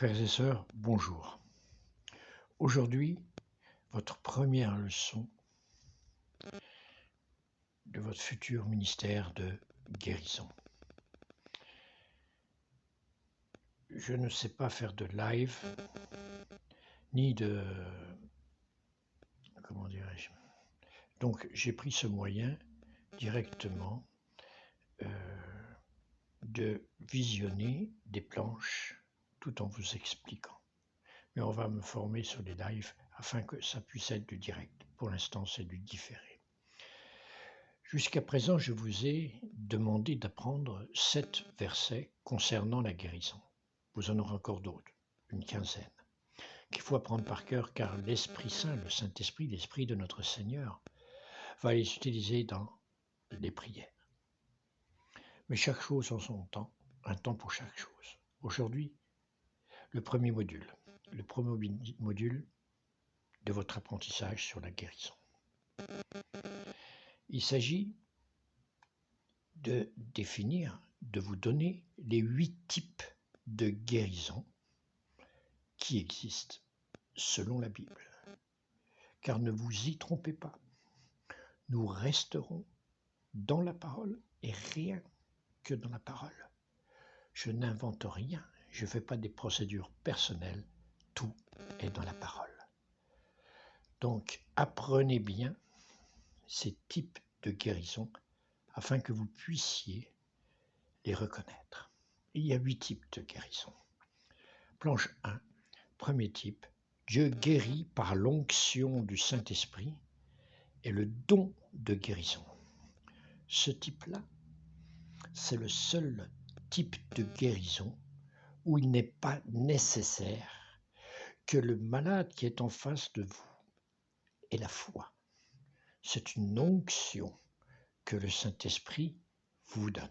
Frères et sœurs, bonjour. Aujourd'hui, votre première leçon de votre futur ministère de guérison. Je ne sais pas faire de live, ni de... comment dirais-je? Donc j'ai pris ce moyen directement de visionner des planches tout en vous expliquant. Mais on va me former sur les lives afin que ça puisse être du direct. Pour l'instant, c'est du différé. Jusqu'à présent, je vous ai demandé d'apprendre 7 versets concernant la guérison. Vous en aurez encore d'autres, une quinzaine, qu'il faut apprendre par cœur car l'Esprit Saint, le Saint-Esprit, l'Esprit de notre Seigneur, va les utiliser dans les prières. Mais chaque chose en son temps, un temps pour chaque chose. Aujourd'hui, le premier module de votre apprentissage sur la guérison. Il s'agit de définir, de vous donner les 8 types de guérison qui existent selon la Bible. Car ne vous y trompez pas, nous resterons dans la parole et rien que dans la parole. Je n'invente rien, je ne fais pas des procédures personnelles, tout est dans la parole. Donc apprenez bien ces types de guérison afin que vous puissiez les reconnaître. Il y a 8 types de guérison. Planche 1, premier type, Dieu guérit par l'onction du Saint-Esprit et le don de guérison. Ce type-là, c'est le seul type de guérison où il n'est pas nécessaire que le malade qui est en face de vous ait la foi. C'est une onction que le Saint-Esprit vous donne.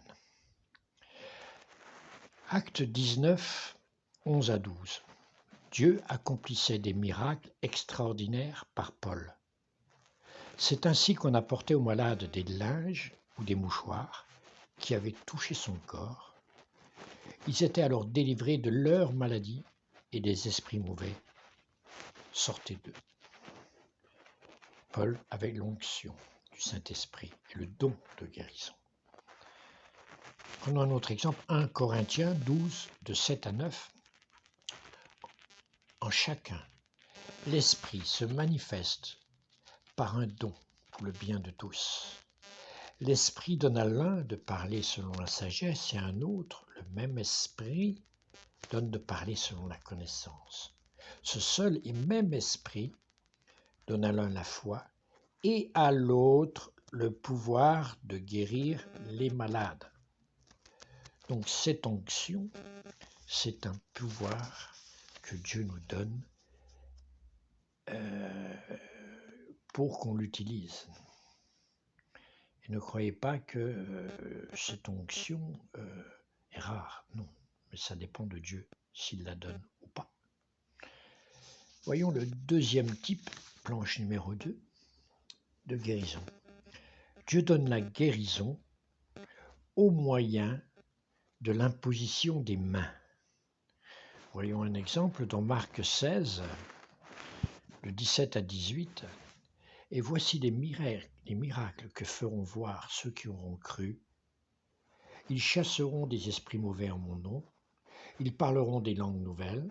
Acte 19, 11 à 12. Dieu accomplissait des miracles extraordinaires par Paul. C'est ainsi qu'on apportait aux malades des linges ou des mouchoirs qui avaient touché son corps. Ils étaient alors délivrés de leur maladie et des esprits mauvais sortaient d'eux. Paul avait l'onction du Saint-Esprit et le don de guérison. Prenons un autre exemple, 1 Corinthiens 12, de 7 à 9. En chacun, l'Esprit se manifeste par un don pour le bien de tous. L'Esprit donne à l'un de parler selon la sagesse et à un autre, le même Esprit, donne de parler selon la connaissance. Ce seul et même Esprit donne à l'un la foi et à l'autre le pouvoir de guérir les malades. Donc cette onction, c'est un pouvoir que Dieu nous donne pour qu'on l'utilise. Et ne croyez pas que cette onction est rare, non, mais ça dépend de Dieu s'il la donne ou pas. Voyons le deuxième type, planche numéro 2, de guérison. Dieu donne la guérison au moyen de l'imposition des mains. Voyons un exemple dans Marc 16, de 17 à 18. Et voici les miracles que feront voir ceux qui auront cru. Ils chasseront des esprits mauvais en mon nom. Ils parleront des langues nouvelles.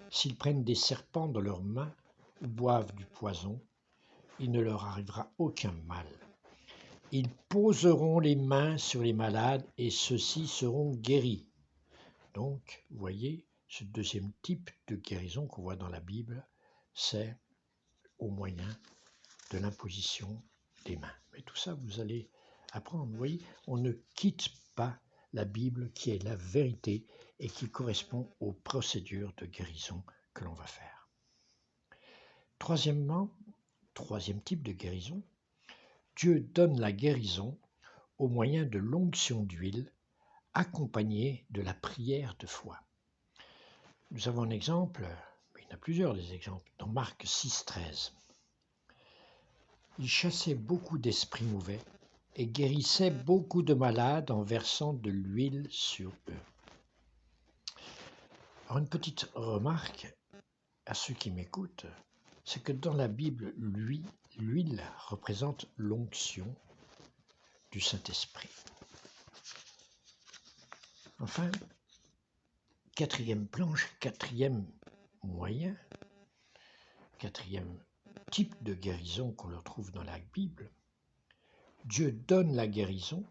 S'ils prennent des serpents dans leurs mains ou boivent du poison, il ne leur arrivera aucun mal. Ils poseront les mains sur les malades et ceux-ci seront guéris. Donc, vous voyez, ce deuxième type de guérison qu'on voit dans la Bible, c'est au moyen de l'imposition des mains. Mais tout ça, vous allez apprendre. Vous voyez, on ne quitte pas la Bible qui est la vérité et qui correspond aux procédures de guérison que l'on va faire. Troisièmement, troisième type de guérison, Dieu donne la guérison au moyen de l'onction d'huile accompagnée de la prière de foi. Nous avons un exemple, il y en a plusieurs des exemples, dans Marc 6, 13. Il chassait beaucoup d'esprits mauvais et guérissait beaucoup de malades en versant de l'huile sur eux. Alors une petite remarque à ceux qui m'écoutent, c'est que dans la Bible, l'huile représente l'onction du Saint-Esprit. Enfin, quatrième planche, quatrième moyen, quatrième type de guérison qu'on retrouve dans la Bible, Dieu donne la guérison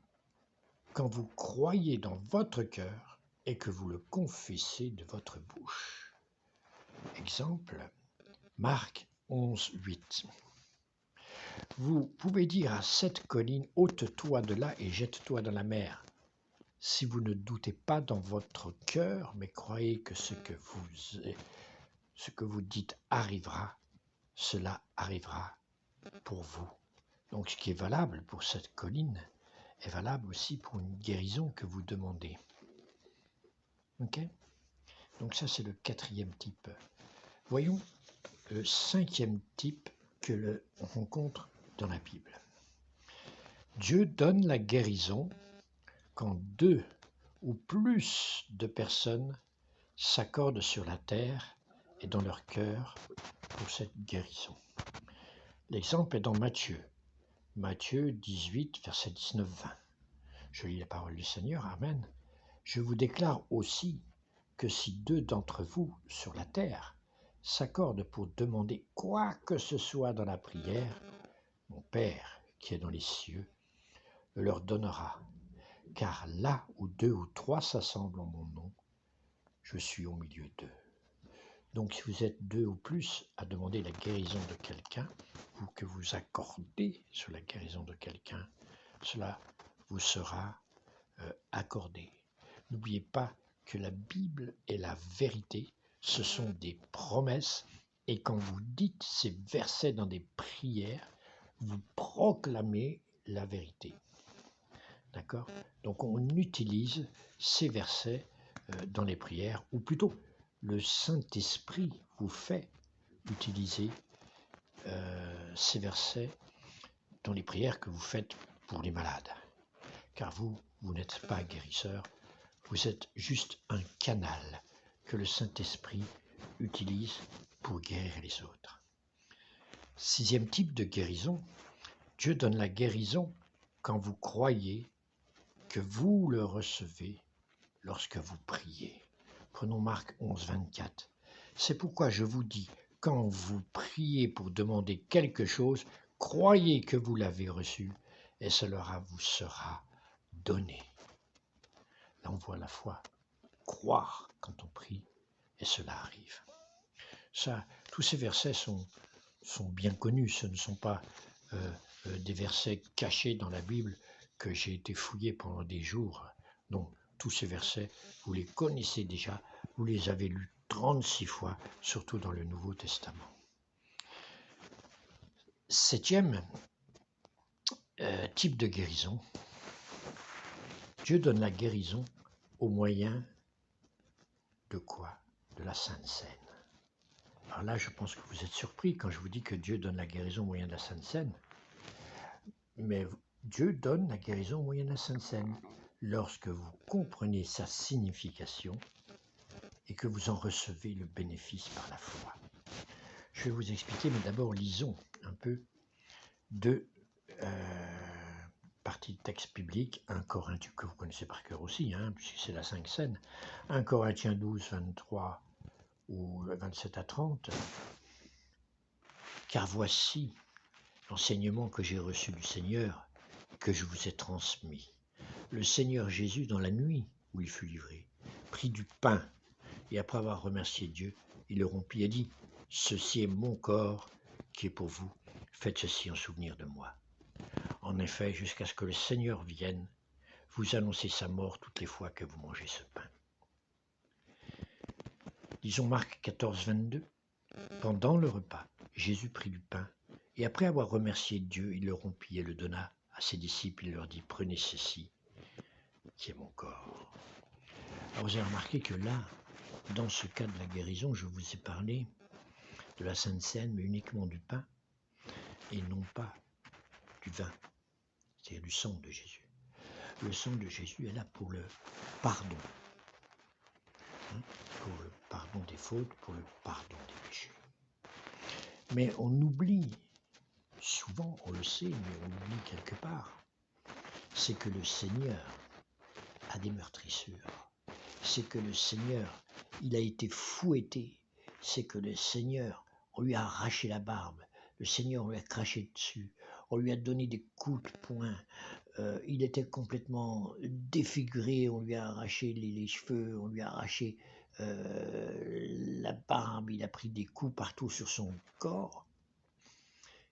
quand vous croyez dans votre cœur et que vous le confessez de votre bouche. Exemple, Marc 11, 8. Vous pouvez dire à cette colline, ôte-toi de là et jette-toi dans la mer. Si vous ne doutez pas dans votre cœur, mais croyez que ce que vous dites arrivera, cela arrivera pour vous. Donc ce qui est valable pour cette colline est valable aussi pour une guérison que vous demandez. Ok ? Donc ça c'est le quatrième type. Voyons le cinquième type que l'on rencontre dans la Bible. Dieu donne la guérison quand 2 ou plus de personnes s'accordent sur la terre et dans leur cœur pour cette guérison. L'exemple est dans Matthieu 18, verset 19-20. Je lis la parole du Seigneur, Amen. Je vous déclare aussi que si 2 d'entre vous sur la terre s'accordent pour demander quoi que ce soit dans la prière, mon Père qui est dans les cieux le leur donnera. Car là où 2 ou 3 s'assemblent en mon nom, je suis au milieu d'eux. Donc si vous êtes 2 ou plus à demander la guérison de quelqu'un, ou que vous accordez sur la guérison de quelqu'un, cela vous sera accordé. N'oubliez pas que la Bible est la vérité, ce sont des promesses, et quand vous dites ces versets dans des prières, vous proclamez la vérité. D'accord ? Donc on utilise ces versets dans les prières, ou plutôt le Saint-Esprit vous fait utiliser ces versets dans les prières que vous faites pour les malades. Car vous n'êtes pas guérisseur, vous êtes juste un canal que le Saint-Esprit utilise pour guérir les autres. Sixième type de guérison, Dieu donne la guérison quand vous croyez que vous le recevez lorsque vous priez. Prenons Marc 11, 24. C'est pourquoi je vous dis, quand vous priez pour demander quelque chose, croyez que vous l'avez reçu et cela vous sera donné. Là, on voit à la fois croire quand on prie et cela arrive. Ça, tous ces versets sont bien connus. Ce ne sont pas des versets cachés dans la Bible que j'ai été fouillé pendant des jours. Non, tous ces versets, vous les connaissez déjà, vous les avez lus 36 fois, surtout dans le Nouveau Testament. Septième type de guérison, Dieu donne la guérison au moyen de quoi ? De la Sainte Seine. Alors là, je pense que vous êtes surpris quand je vous dis que Dieu donne la guérison au moyen de la Sainte Seine. Mais Dieu donne la guérison au moyen de la Sainte Seine lorsque vous comprenez sa signification et que vous en recevez le bénéfice par la foi. Je vais vous expliquer, mais d'abord lisons un peu deux parties de texte biblique, 1 Corinthiens, que vous connaissez par cœur aussi, puisque c'est la Sainte Seine, 1 Corinthiens 12, 23 ou 27 à 30. Car voici l'enseignement que j'ai reçu du Seigneur, que je vous ai transmis. Le Seigneur Jésus, dans la nuit où il fut livré, prit du pain, et après avoir remercié Dieu, il le rompit et dit, « Ceci est mon corps qui est pour vous, faites ceci en souvenir de moi. » En effet, jusqu'à ce que le Seigneur vienne, vous annoncez sa mort toutes les fois que vous mangez ce pain. Lisons Marc 14, 22. Pendant le repas, Jésus prit du pain, et après avoir remercié Dieu, il le rompit et le donna à ses disciples. Il leur dit, « Prenez ceci, qui est mon corps. » Alors vous avez remarqué que là, dans ce cas de la guérison, je vous ai parlé de la Sainte Seine, mais uniquement du pain, et non pas du vin, c'est-à-dire du sang de Jésus. Le sang de Jésus est là pour le pardon. Pour le pardon. fautes, pour le pardon des péchés. Mais on oublie, souvent on le sait, mais on oublie quelque part, c'est que le Seigneur a des meurtrissures. C'est que le Seigneur, il a été fouetté. C'est que le Seigneur, on lui a arraché la barbe. Le Seigneur, on lui a craché dessus. On lui a donné des coups de poing. Il était complètement défiguré. On lui a arraché les cheveux. On lui a arraché la barbe. Il a pris des coups partout sur son corps,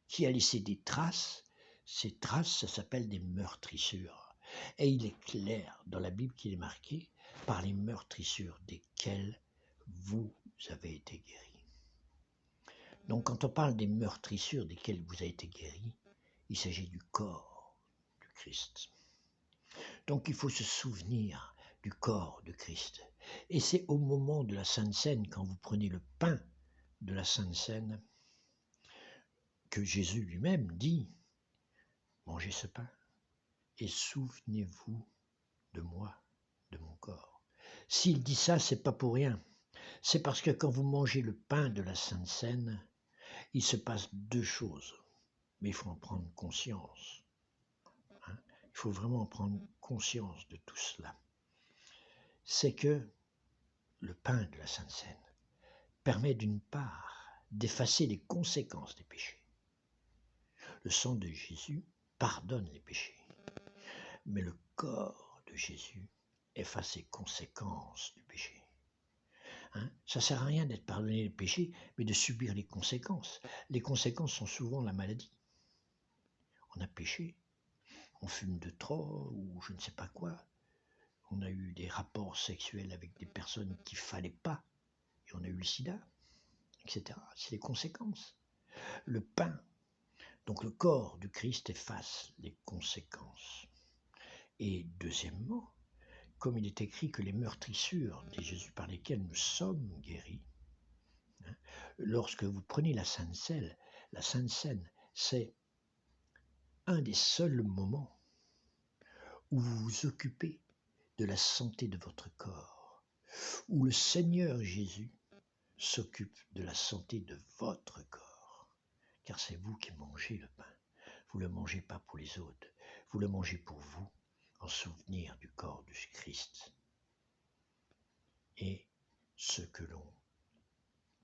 qui a laissé des traces. Ces traces, ça s'appelle des meurtrissures. Et il est clair dans la Bible qu'il est marqué par les meurtrissures desquelles vous avez été guéris. Donc quand on parle des meurtrissures desquelles vous avez été guéris, il s'agit du corps du Christ. Donc il faut se souvenir du corps de Christ. Et c'est au moment de la Sainte Seine, quand vous prenez le pain de la Sainte Seine, que Jésus lui-même dit, mangez ce pain et souvenez-vous de moi, de mon corps. S'il dit ça, c'est pas pour rien. C'est parce que quand vous mangez le pain de la Sainte Seine, il se passe deux choses. Mais il faut en prendre conscience. Il faut vraiment en prendre conscience de tout cela. C'est que le pain de la Sainte Seine permet d'une part d'effacer les conséquences des péchés. Le sang de Jésus pardonne les péchés. Mais le corps de Jésus efface les conséquences du péché. Ça ne sert à rien d'être pardonné les péchés, mais de subir les conséquences. Les conséquences sont souvent la maladie. On a péché, on fume de trop ou je ne sais pas quoi. On a eu des rapports sexuels avec des personnes qu'il ne fallait pas. Et on a eu le sida, etc. C'est les conséquences. Le pain, donc le corps du Christ efface les conséquences. Et deuxièmement, comme il est écrit que les meurtrissures de Jésus par lesquelles nous sommes guéris, lorsque vous prenez la Sainte Seine, c'est un des seuls moments où vous vous occupez de la santé de votre corps, où le Seigneur Jésus s'occupe de la santé de votre corps, car c'est vous qui mangez le pain. Vous ne le mangez pas pour les autres, vous le mangez pour vous, en souvenir du corps du Christ. Et ce que l'on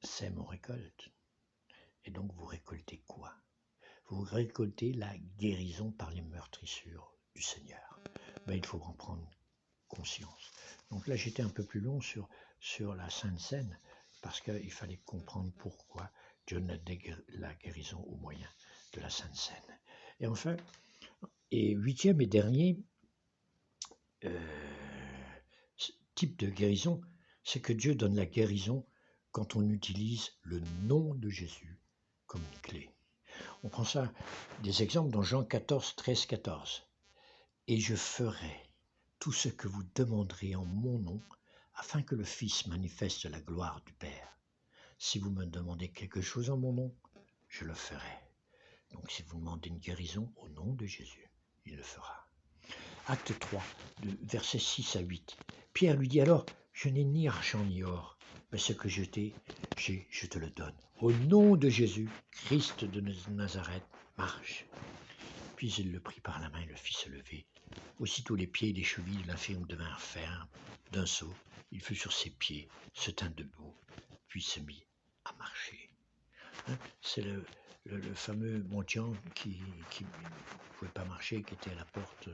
sème, on récolte. Et donc vous récoltez quoi? Vous récoltez la guérison par les meurtrissures du Seigneur. Il faut en prendre conscience. Donc là, j'étais un peu plus long sur la Sainte Seine, parce qu'il fallait comprendre pourquoi Dieu donne la guérison au moyen de la Sainte Seine. Et enfin, et huitième et dernier type de guérison, c'est que Dieu donne la guérison quand on utilise le nom de Jésus comme une clé. On prend ça, des exemples dans Jean 14, 13, 14. Et je ferai tout ce que vous demanderez en mon nom, afin que le Fils manifeste la gloire du Père. Si vous me demandez quelque chose en mon nom, je le ferai. Donc si vous demandez une guérison au nom de Jésus, il le fera. Acte 3, de versets 6 à 8. Pierre lui dit alors, je n'ai ni argent ni or, mais ce que j'ai, je te le donne. Au nom de Jésus, Christ de Nazareth, marche. Puis il le prit par la main et le fit se lever. Aussitôt les pieds et les chevilles de l'infirme devinrent fermes. D'un saut, il fut sur ses pieds, se tint debout, puis se mit à marcher. C'est le fameux mendiant qui ne pouvait pas marcher, qui était à la porte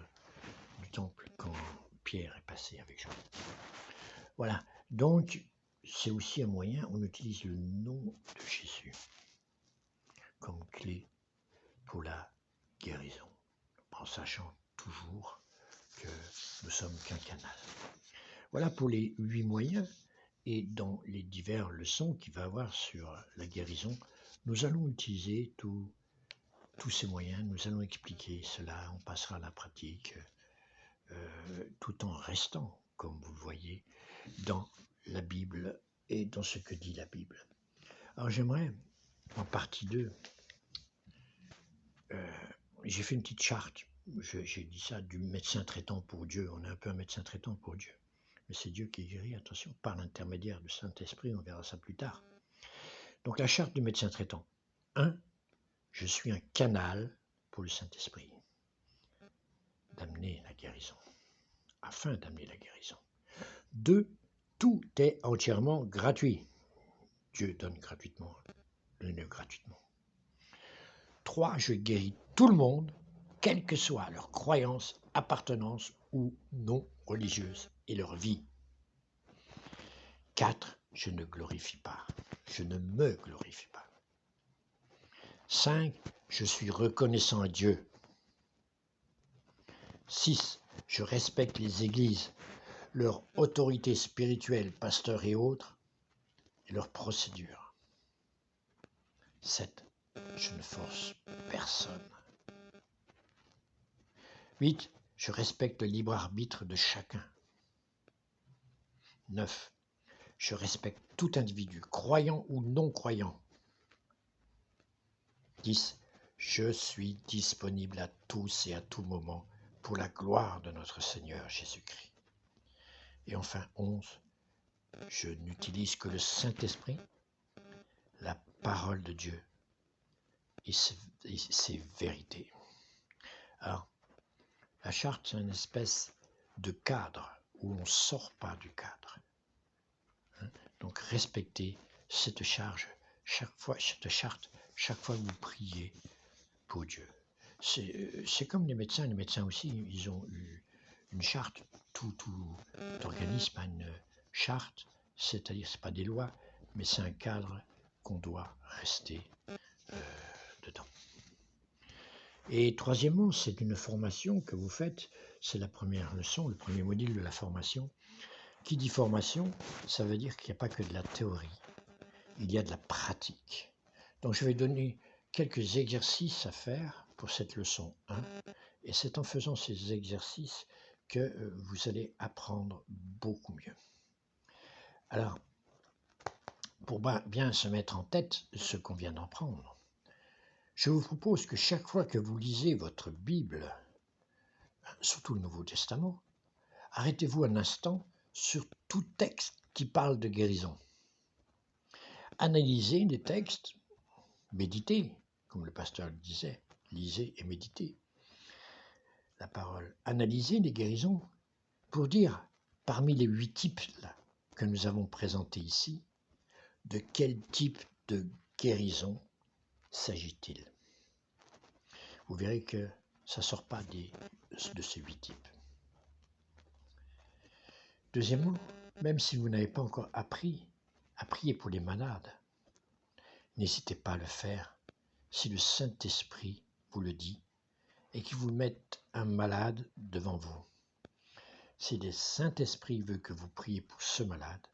du temple quand Pierre est passé avec Jean. Voilà, donc c'est aussi un moyen, on utilise le nom de Jésus comme clé pour la guérison, en sachant toujours que nous sommes qu'un canal. Voilà pour les 8 moyens, et dans les diverses leçons qu'il va y avoir sur la guérison, nous allons utiliser tous ces moyens, nous allons expliquer cela, on passera à la pratique, tout en restant, comme vous le voyez, dans la Bible et dans ce que dit la Bible. Alors j'aimerais, en partie 2, j'ai fait une petite charte, j'ai dit ça, du médecin traitant pour Dieu, on est un peu un médecin traitant pour Dieu. mais c'est Dieu qui guérit, attention, par l'intermédiaire du Saint-Esprit, on verra ça plus tard. Donc la charte du médecin traitant. 1. Je suis un canal pour le Saint-Esprit d'amener la guérison, afin d'amener la guérison. 2. Tout est entièrement gratuit. Dieu donne gratuitement, donne gratuitement. 3. Je guéris tout le monde, quelle que soit leur croyance, appartenance ou non religieuse et leur vie. 4. Je ne glorifie pas. Je ne me glorifie pas. 5. Je suis reconnaissant à Dieu. 6. Je respecte les églises, leur autorité spirituelle, pasteurs et autres, et leurs procédures. 7. Je ne force personne. 8. Je respecte le libre arbitre de chacun. 9. Je respecte tout individu, croyant ou non croyant. 10. Je suis disponible à tous et à tout moment pour la gloire de notre Seigneur Jésus-Christ. Et enfin, 11. Je n'utilise que le Saint-Esprit, la parole de Dieu et ses vérités. Alors, la charte, c'est une espèce de cadre où on ne sort pas du cadre. Donc, respectez cette charte chaque fois que vous priez pour Dieu. C'est comme les médecins aussi, ils ont eu une charte. Tout organisme a une charte, c'est-à-dire ce n'est pas des lois, mais c'est un cadre qu'on doit rester dedans. Et troisièmement, c'est une formation que vous faites, c'est la première leçon, le premier module de la formation. Qui dit formation, ça veut dire qu'il n'y a pas que de la théorie, il y a de la pratique. Donc je vais donner quelques exercices à faire pour cette leçon 1, et c'est en faisant ces exercices que vous allez apprendre beaucoup mieux. Alors, pour bien se mettre en tête ce qu'on vient d'apprendre, je vous propose que chaque fois que vous lisez votre Bible, surtout le Nouveau Testament, arrêtez-vous un instant sur tout texte qui parle de guérison. Analysez les textes, méditez, comme le pasteur le disait, lisez et méditez la parole. Analysez les guérisons pour dire, parmi les 8 types là, que nous avons présentés ici, de quel type de guérison s'agit-il? Vous verrez que ça ne sort pas de ces 8 types. Deuxièmement, même si vous n'avez pas encore appris à prier pour les malades, n'hésitez pas à le faire si le Saint-Esprit vous le dit et qu'il vous mette un malade devant vous. Si le Saint-Esprit veut que vous priez pour ce malade,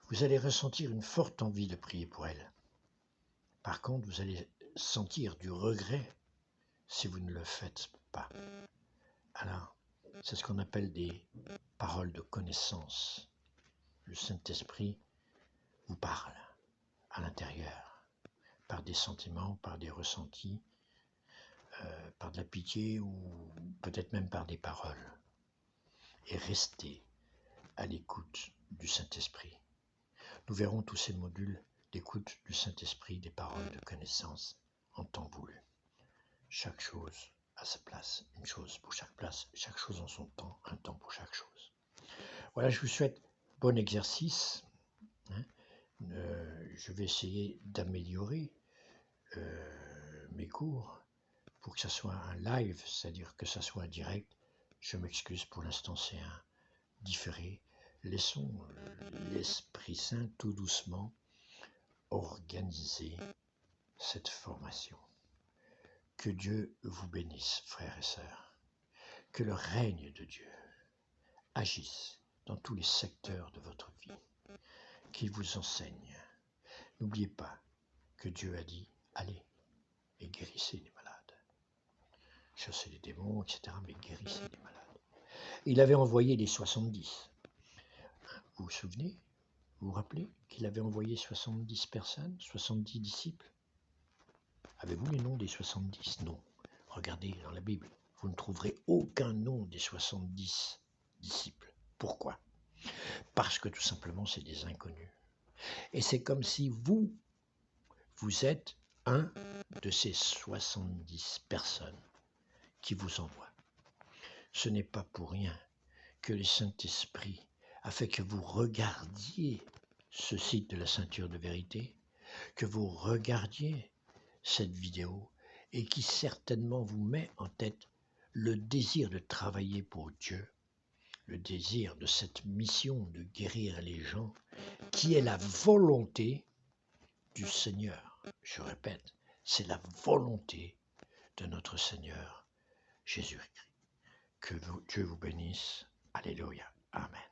vous allez ressentir une forte envie de prier pour elle. Par contre, vous allez sentir du regret si vous ne le faites pas. Alors, c'est ce qu'on appelle des paroles de connaissance. Le Saint-Esprit vous parle à l'intérieur, par des sentiments, par des ressentis, par de la pitié ou peut-être même par des paroles. Et restez à l'écoute du Saint-Esprit. Nous verrons tous ces modules d'écoute du Saint-Esprit, des paroles de connaissance en temps voulu. Chaque chose à sa place, une chose pour chaque place, chaque chose en son temps, un temps pour chaque chose. Voilà, je vous souhaite bon exercice. Je vais essayer d'améliorer mes cours pour que ça soit un live, c'est-à-dire que ça soit un direct. Je m'excuse, pour l'instant c'est un différé. Laissons l'Esprit Saint tout doucement organiser cette formation. Que Dieu vous bénisse, frères et sœurs. Que le règne de Dieu agisse dans tous les secteurs de votre vie. Qu'il vous enseigne. N'oubliez pas que Dieu a dit, allez et guérissez les malades. Chassez les démons, etc., mais guérissez les malades. Il avait envoyé les 70. Vous vous souvenez? Vous vous rappelez qu'il avait envoyé 70 personnes, 70 disciples? Avez-vous les noms des 70? Non. Regardez dans la Bible, vous ne trouverez aucun nom des 70 disciples. Pourquoi? Parce que tout simplement, c'est des inconnus. Et c'est comme si vous êtes un de ces 70 personnes qui vous envoient. Ce n'est pas pour rien que le Saint-Esprit a fait que vous regardiez ce site de la ceinture de vérité, que vous regardiez cette vidéo et qui certainement vous met en tête le désir de travailler pour Dieu, le désir de cette mission de guérir les gens, qui est la volonté du Seigneur. Je répète, c'est la volonté de notre Seigneur Jésus-Christ. Que Dieu vous bénisse. Alléluia. Amen.